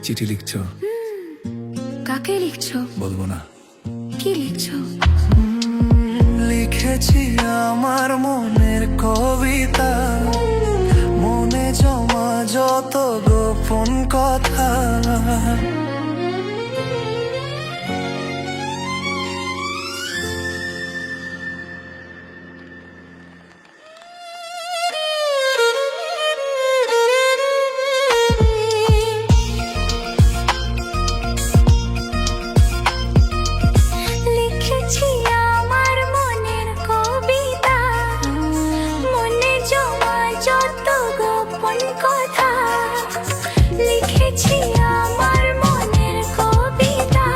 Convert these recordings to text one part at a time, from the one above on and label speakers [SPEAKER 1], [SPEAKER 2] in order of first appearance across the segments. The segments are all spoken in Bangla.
[SPEAKER 1] চিঠি লিখছো?
[SPEAKER 2] কাকে লিখছো?
[SPEAKER 1] বলবো না।
[SPEAKER 2] কি লিখছো?
[SPEAKER 3] লিখেছি আমার মনের কবিতা, মনে জমা যত গোপন কথা।
[SPEAKER 2] লিখেছি আমার মনের কবিতা, মনে জমা যত গোপন কথা। লিখেছি আমার মনের কবিতা,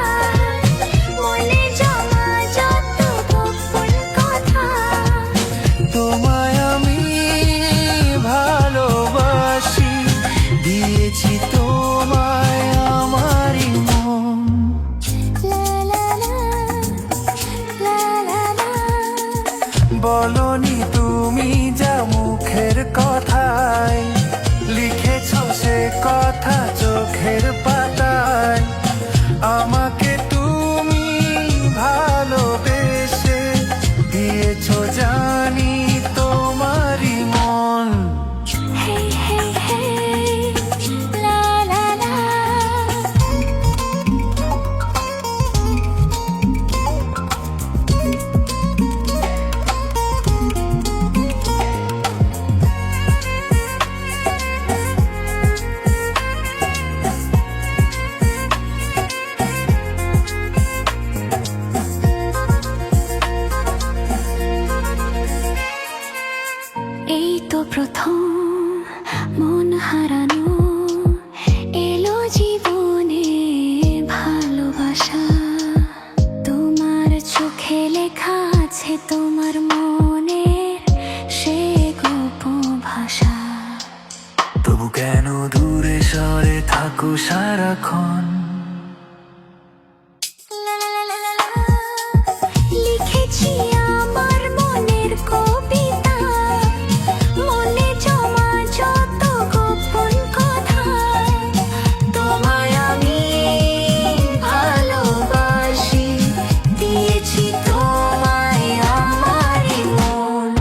[SPEAKER 2] মনে জমা যত গোপন কথা।
[SPEAKER 3] তোমায় আমি ভালোবাসি, দিয়েছি তোমায় আমারই মন।
[SPEAKER 2] লা লা লা, লা লা লা।
[SPEAKER 3] বলনি তুমি যা মুখের কথায়, লিখেছো সে কথা চোখের পাতায়। আমাকে তুমি ভালোবেসে দিয়েছো জানি তোমারই মন।
[SPEAKER 2] হে হে হে, লা লা লা। এই তো প্রথম মন হারানো, এলো জীবনে ভালোবাসা। তোমার চোখে লেখা আছে তোমার মনের সে গোপন ভাষা।
[SPEAKER 3] তবু কেন দূরে সরে থাকো সারাক্ষণ?
[SPEAKER 2] লিখেছি আমার মনের কবিতা, মনে জমা যত গোপন কথা। তোমায় আমি ভালোবাসি, দিয়েছি তোমায় আমারই মন।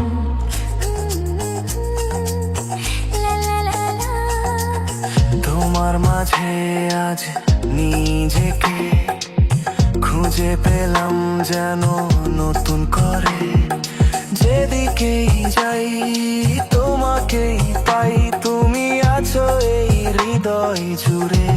[SPEAKER 2] লা লা লা লা।
[SPEAKER 3] তোমার মাঝে আজ নিজেকে খুঁজে পেলাম যেন নতুন করে। যেদিকেই যাই তোমাকেই পাই, তুমি আছো এই হৃদয় জুড়ে।